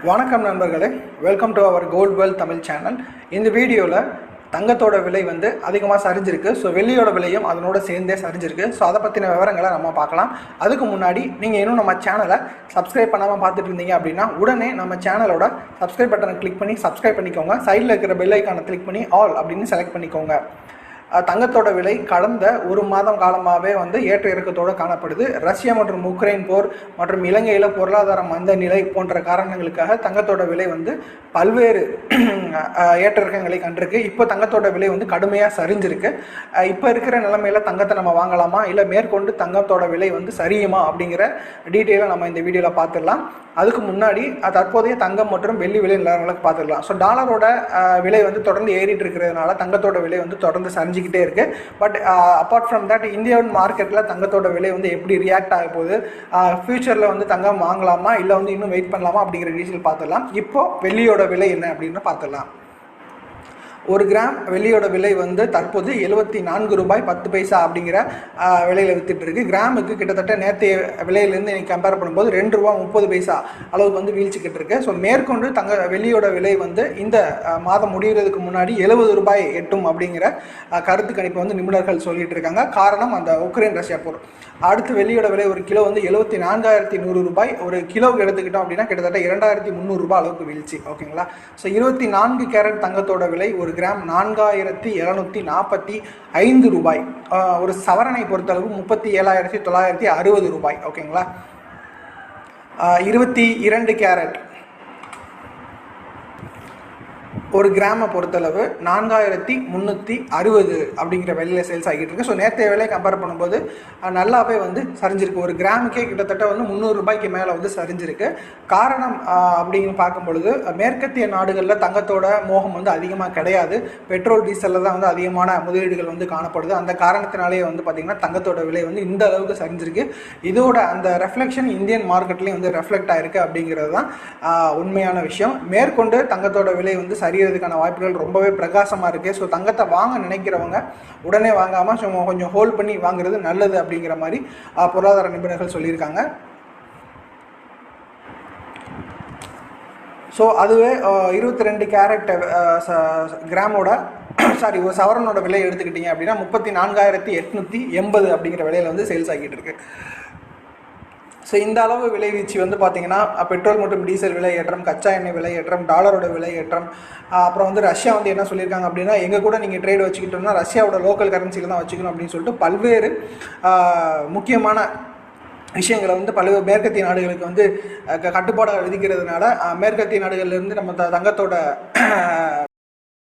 வணக்கம் நண்பர்களே, welcome to our Gold Well Tamil channel. இந்த வீடியோவில் தங்கத்தோட விலை வந்து அதிகமாக சரிஞ்சிருக்கு. ஸோ வெள்ளியோட விலையும் அதனோட சேர்ந்தே சரிஞ்சிருக்கு. ஸோ அதை பற்றின விவரங்களை நம்ம பார்க்கலாம். அதுக்கு முன்னாடி நீங்கள் இன்னும் நம்ம சேனலை சப்ஸ்கிரைப் பண்ணாமல் பார்த்துட்டு இருந்தீங்க அப்படின்னா உடனே நம்ம சேனலோட சப்ஸ்கிரைப் பட்டனை கிளிக் பண்ணி சப்ஸ்கிரைப் பண்ணிக்கோங்க. சைடில் இருக்கிற பெல் ஐக்கானை கிளிக் பண்ணி ஆல் அப்படின்னு செலக்ட் பண்ணிக்கோங்க. தங்கத்தோட விலை கடந்த ஒரு மாதம் காலமாகவே வந்து ஏற்ற இறக்கத்தோடு காணப்படுது. ரஷ்யா மற்றும் உக்ரைன் போர் மற்றும் இலங்கையில் பொருளாதார மந்த நிலை போன்ற காரணங்களுக்காக தங்கத்தோட விலை வந்து பல்வேறு ஏற்ற இறக்கங்களை கண்டிருக்கு. இப்போ தங்கத்தோட விலை வந்து கடுமையாக சரிஞ்சிருக்கு. இப்போ இருக்கிற நிலைமையில் தங்கத்தை நம்ம வாங்கலாமா, இல்லை மேற்கொண்டு தங்கத்தோட விலை வந்து சரியுமா அப்படிங்கிற டீட்டெயிலை நம்ம இந்த வீடியோவில் பார்த்துடலாம். அதுக்கு முன்னாடி தற்போதைய தங்கம் மற்றும் வெள்ளி விலை நிலவரங்களுக்கு பார்த்துக்கலாம். ஸோ டாலரோட விலை வந்து தொடர்ந்து ஏறிட்டு இருக்கிறதுனால தங்கத்தோட விலை வந்து தொடர்ந்து சரிஞ்சிக்கிட்டே இருக்கு. But apart from that Indian மார்க்கெட்டில் தங்கத்தோட விலை வந்து எப்படி ரியாக்ட் ஆக போகுது, ஃபியூச்சரில் வந்து தங்கம் வாங்கலாமா இல்லை வந்து இன்னும் வெயிட் பண்ணலாமா அப்படிங்கிற டீட்டெயில் பார்த்துடலாம். இப்போ வெள்ளியோட விலை என்ன அப்படின்னு பார்த்துடலாம். ஒரு கிராம் வெள்ளியோட விலை வந்து தற்போது 74 ரூபாய் 10 பைசா அப்படிங்கிற விலையில் வித்துட்டு இருக்கு. கிராமுக்கு கிட்டத்தட்ட நேற்றைய விலையிலேருந்து இன்னைக்கு கம்பேர் பண்ணும்போது 2 ரூபா 30 பைசா அளவுக்கு வந்து வீழ்ச்சிக்கிட்டு இருக்கு. ஸோ மேற்கொண்டு வெள்ளியோட விலை வந்து இந்த மாதம் முடிகிறதுக்கு முன்னாடி 70 ரூபாய் எட்டும் அப்படிங்கிற கருத்து கணிப்பு வந்து நிபுணர்கள் சொல்லிட்டு இருக்காங்க. காரணம் அந்த உக்ரைன் ரஷ்யா போர். அடுத்து வெள்ளியோட விலை ஒரு கிலோ வந்து 74,100 ரூபாய். ஒரு கிலோவுக்கு எடுத்துக்கிட்டோம் அப்படின்னா கிட்டத்தட்ட 2,300 ரூபாய் அளவுக்கு வீழ்ச்சி. ஓகேங்களா. ஸோ 24 கேரட் தங்கத்தோட விலை ஒரு கிராம் 4,745 ரூபாய். ஒரு சவரனை பொறுத்தளவு 37,960 ரூபாய். ஓகேங்களா. 22 கேரட் ஒரு கிராமை பொறுத்தளவு 4,360 அப்படிங்கிற விலையில் சேல்ஸ் ஆகிட்டு இருக்கு. ஸோ நேற்றைய விலை கம்பேர் பண்ணும்போது நல்லாவே வந்து சரிஞ்சிருக்கு. ஒரு கிராமுக்கே கிட்டத்தட்ட வந்து 300 ரூபாய்க்கு மேலே வந்து சரிஞ்சிருக்கு. காரணம் அப்படின்னு பார்க்கும் பொழுது மேற்கத்திய நாடுகளில் தங்கத்தோட மோகம் வந்து அதிகமாக கிடையாது. பெட்ரோல் டீசலில் தான் வந்து அதிகமான முதலீடுகள் வந்து காணப்படுது. அந்த காரணத்தினாலேயே வந்து பார்த்திங்கன்னா தங்கத்தோட விலை வந்து இந்த அளவுக்கு சரிஞ்சிருக்கு. இதோட அந்த ரெஃப்ளெக்ஷன் இந்தியன் மார்க்கெட்லேயும் வந்து ரெஃப்ளெக்ட் ஆகிருக்கு அப்படிங்கிறது தான் உண்மையான விஷயம். மேற்கொண்டு தங்கத்தோட விலை வந்து சரியறதுக்கான வாய்ப்புகள் ரொம்பவே பிரகாசமாக இருக்குது. ஸோ தங்கத்தை வாங்க நினைக்கிறவங்க உடனே வாங்காமல் கொஞ்சம் ஹோல்ட் பண்ணி வாங்குறது நல்லது அப்படிங்கிற மாதிரி பொருளாதார நிபுணர்கள் சொல்லியிருக்காங்க. ஸோ அதுவே 22 கேரட் கிராமோட ஒரு சவரனோட விலை எடுத்துக்கிட்டிங்க அப்படின்னா 34,880 அப்படிங்கிற விலையில் வந்து சேல்ஸ் ஆகிட்டு இருக்கு. ஸோ இந்த அளவு விலை வீழ்ச்சி வந்து பார்த்திங்கன்னா பெட்ரோல் மற்றும் டீசல் விலை ஏற்றம், கச்சா எண்ணெய் விலை ஏற்றம், டாலரோட விலை ஏற்றம், அப்புறம் வந்து ரஷ்யா வந்து என்ன சொல்லியிருக்காங்க அப்படின்னா எங்கள் கூட நீங்கள் ட்ரேட் வச்சுக்கிட்டோம்னா ரஷ்யாவோட லோக்கல் கரன்சியில் தான் வச்சுக்கணும் அப்படின்னு சொல்லிட்டு பல்வேறு முக்கியமான விஷயங்களை வந்து பல்வேறு மேற்கத்திய நாடுகளுக்கு வந்து கட்டுப்பாடாக விதிக்கிறதுனால மேற்கத்திய நாடுகள்லேருந்து நம்ம தங்கத்தோட